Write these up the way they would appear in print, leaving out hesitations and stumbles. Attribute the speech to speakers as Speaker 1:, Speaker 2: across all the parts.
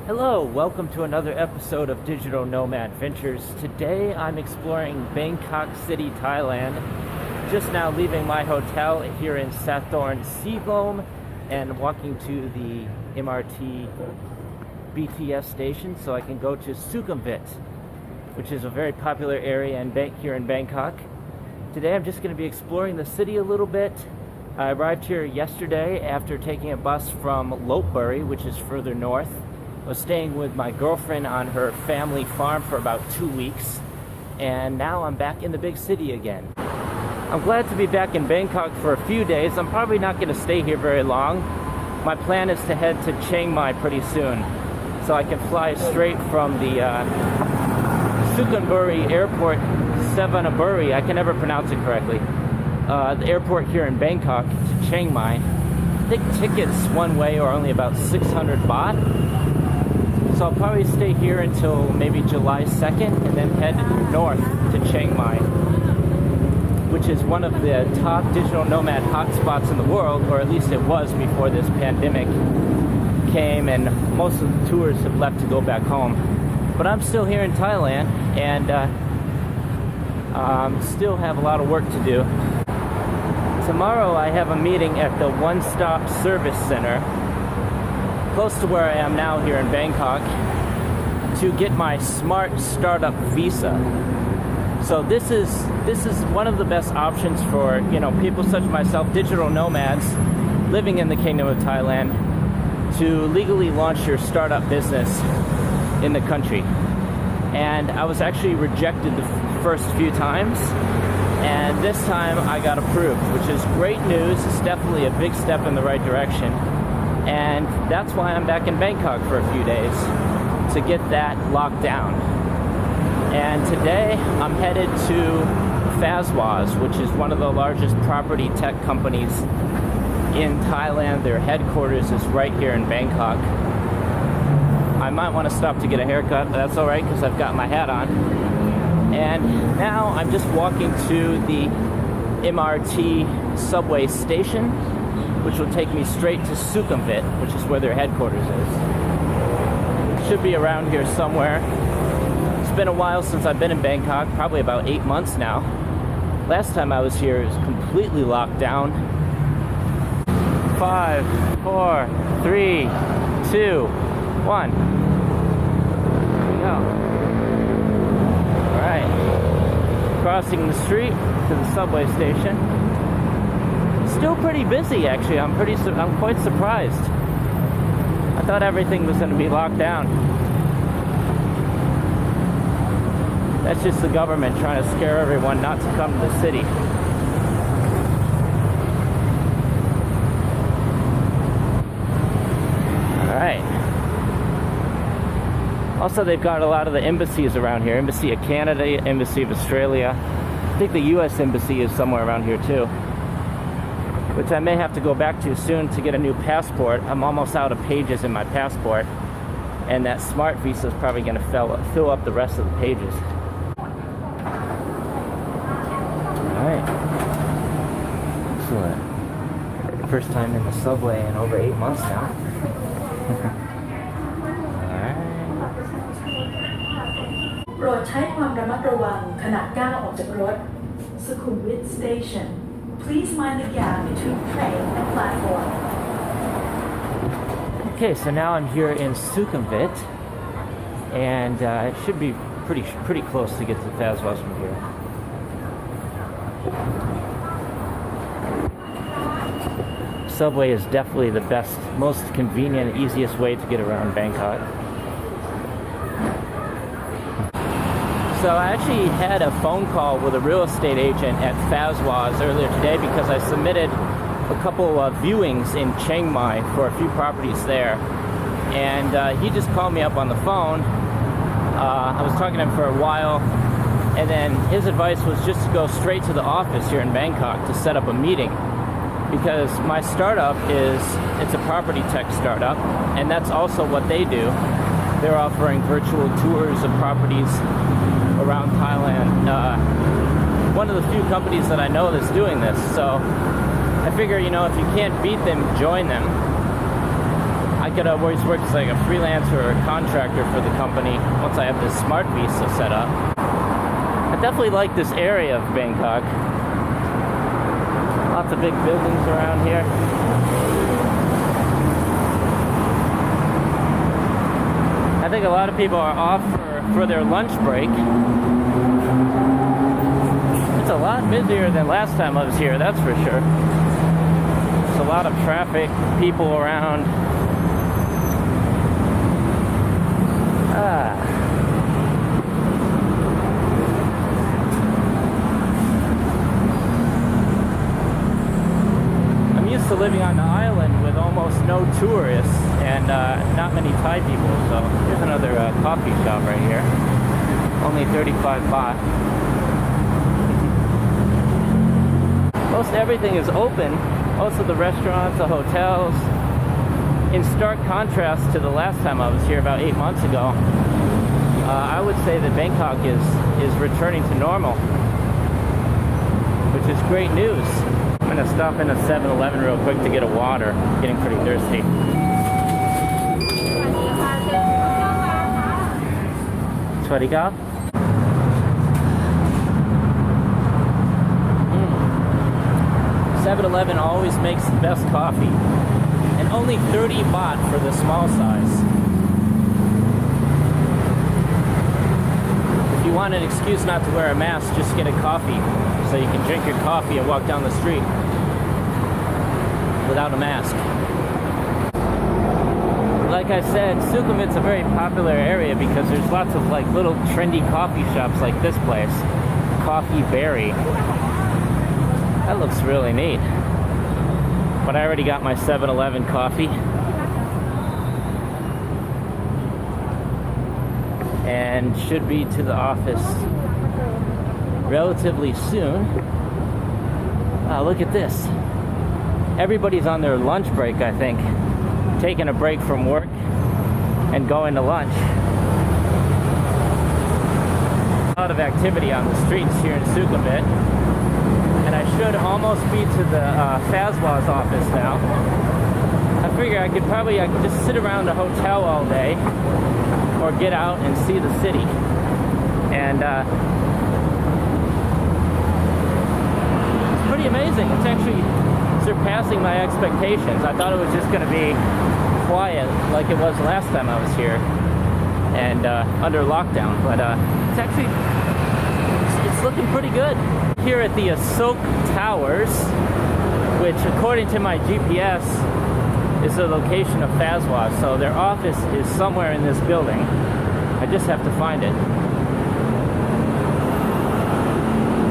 Speaker 1: Hello, welcome to another episode of Digital Nomad Ventures. Today I'm exploring Bangkok City, Thailand. Just now leaving my hotel here in Sathorn Seafoam and walking to the MRT BTS station so I can go to Sukhumvit, which is a very popular area here in Bangkok. Today I'm just going to be exploring the city a little bit. I arrived here yesterday after taking a bus from Lopburi, which is further north. I was staying with my girlfriend on her family farm for about 2 weeks, and now I'm back in the big city again. I'm glad to be back in Bangkok for a few days. I'm probably not going to stay here very long. My plan is to head to Chiang Mai pretty soon, so I can fly straight from the Sukhumvit Airport, Sevanaburi, I can never pronounce it correctly, the airport here in Bangkok to Chiang Mai. I think tickets one way are only about 600 baht. So I'll probably stay here until maybe July 2nd and then head north to Chiang Mai, which is one of the top digital nomad hotspots in the world, or at least it was before this pandemic came and most of the tours have left to go back home. But I'm still here in Thailand and still have a lot of work to do. Tomorrow I have a meeting at the One Stop Service Center, close to where I am now here in Bangkok, to get my Smart Startup Visa. So this is one of the best options for, people such as myself, digital nomads living in the Kingdom of Thailand, to legally launch your startup business in the country. And I was actually rejected the first few times, and this time I got approved, which is great news. It's definitely a big step in the right direction. And that's why I'm back in Bangkok for a few days, to get that locked down. And today I'm headed to Phaswas, which is one of the largest property tech companies in Thailand. Their headquarters is right here in Bangkok. I might want to stop to get a haircut, but that's alright because I've got my hat on. And now I'm just walking to the MRT subway station, which will take me straight to Sukhumvit, which is where their headquarters is. Should be around here somewhere. It's been a while since I've been in Bangkok, probably about 8 months now. Last time I was here, it was completely locked down. 5, 4, 3, 2, 1. There we go. Alright. Crossing the street to the subway station. Still pretty busy, actually. I'm quite surprised. I thought everything was going to be locked down. That's just the government trying to scare everyone not to come to the city. Alright. Also, they've got a lot of the embassies around here. Embassy of Canada, Embassy of Australia. I think the US Embassy is somewhere around here too, which I may have to go back to soon to get a new passport. I'm almost out of pages in my passport, and that Smart Visa is probably going to fill up the rest of the pages. Alright. Excellent. First time in the subway in over 8 months now. Alright.
Speaker 2: โปรดใช้ความระมัดระวังขณะก้าวออกจากรถ Sukhumvit Station. Please mind the gap between train and platform.
Speaker 1: Okay, so now I'm here in Sukhumvit, and it should be pretty close to get to Phaswas from here. Subway is definitely the best, most convenient, easiest way to get around Bangkok. So I actually had a phone call with a real estate agent at Phaswas earlier today because I submitted a couple of viewings in Chiang Mai for a few properties there. And he just called me up on the phone. I was talking to him for a while, and then his advice was just to go straight to the office here in Bangkok to set up a meeting. Because my startup it's a property tech startup, and that's also what they do. They're offering virtual tours of properties around Thailand. One of the few companies that I know that's doing this. So I figure, if you can't beat them, join them. I could always work as like a freelancer or a contractor for the company once I have this smart visa set up. I definitely like this area of Bangkok. Lots of big buildings around here. I think a lot of people are off for their lunch break. It's a lot busier than last time I was here, that's for sure. There's a lot of traffic, people around. I'm used to living on the island with almost no tourists and not many Thai people, so here's another coffee shop right here. Only 35 baht. Most everything is open. Most of the restaurants, the hotels. In stark contrast to the last time I was here about 8 months ago, I would say that Bangkok is returning to normal, which is great news. I'm gonna stop in a 7-Eleven real quick to get a water. I'm getting pretty thirsty. Swadika? 7-Eleven always makes the best coffee. And only 30 baht for the small size. If you want an excuse not to wear a mask, just get a coffee. So you can drink your coffee and walk down the street without a mask. Like I said, Sukhumvit's a very popular area because there's lots of like little trendy coffee shops like this place. Coffee Berry. That looks really neat. But I already got my 7-Eleven coffee. And should be to the office relatively soon. Wow, look at this. Everybody's on their lunch break, I think. Taking a break from work and going to lunch. A lot of activity on the streets here in Sukhumvit. And I should almost be to the Fazwa's office now. I figure I could just sit around the hotel all day or get out and see the city. And it's pretty amazing. It's actually surpassing my expectations. I thought it was just going to be quiet like it was last time I was here and under lockdown. But it's actually, it's looking pretty good. Here at the Asok Towers, which according to my GPS is the location of Fazwa. So their office is somewhere in this building. I just have to find it.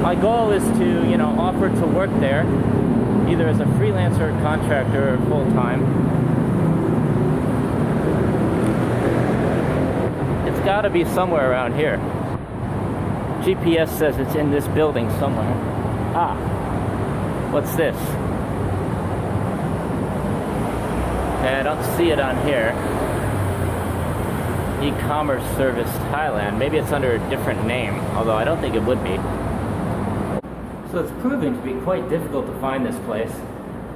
Speaker 1: My goal is to, you know, offer to work there, either as a freelancer, contractor, or full-time. It's got to be somewhere around here. GPS says it's in this building somewhere. Ah, what's this? Okay, I don't see it on here. E-commerce service Thailand. Maybe it's under a different name, although I don't think it would be. So it's proving to be quite difficult to find this place.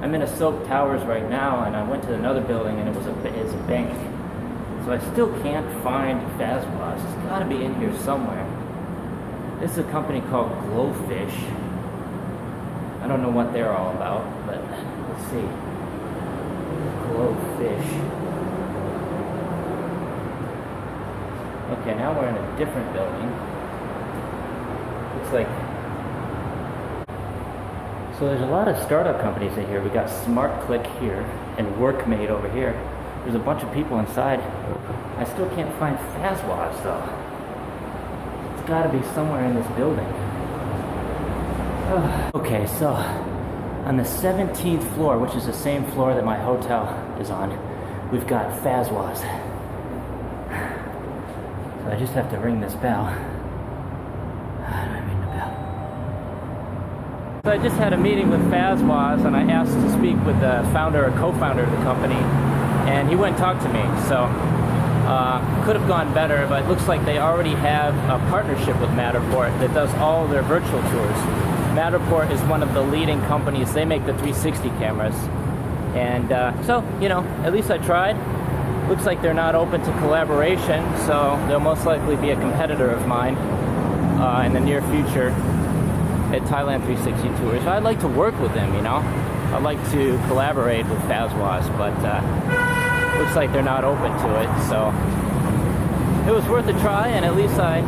Speaker 1: I'm in Asok Towers right now, and I went to another building, and it's a bank. So I still can't find Fazwa's. It's got to be in here somewhere. This is a company called Glowfish. I don't know what they're all about, but let's see. Glowfish. Okay, now we're in a different building. Looks like... So there's a lot of startup companies in here. We got SmartClick here and Workmate over here. There's a bunch of people inside. I still can't find Fazwa's though. It's gotta be somewhere in this building. Okay, so on the 17th floor, which is the same floor that my hotel is on, we've got Fazwa's. So I just have to ring this bell. How do I ring the bell? So I just had a meeting with Fazwa's, and I asked to speak with the founder or co-founder of the company, and he went and talked to me. So could have gone better, but it looks like they already have a partnership with Matterport that does all their virtual tours. Matterport is one of the leading companies. They make the 360 cameras. And so, you know, at least I tried. looks like they're not open to collaboration, so they'll most likely be a competitor of mine in the near future at Thailand 360 Tours. I'd like to work with them, you know. I'd like to collaborate with Fazwaz, but looks like they're not open to it, so it was worth a try, and at least I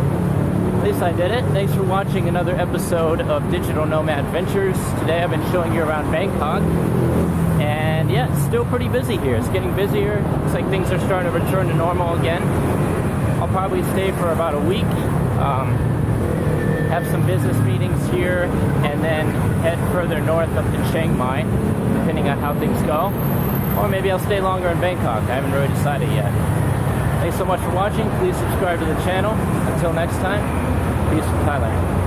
Speaker 1: did it. Thanks for watching another episode of Digital Nomad Ventures. Today I've been showing you around Bangkok, and yeah, it's still pretty busy here. It's getting busier. Looks like things are starting to return to normal again. I'll probably stay for about a week, have some business meetings here, and then head further north up to Chiang Mai, depending on how things go. Or maybe I'll stay longer in Bangkok. I haven't really decided yet. Thanks so much for watching. Please subscribe to the channel. Until next time, peace from Thailand.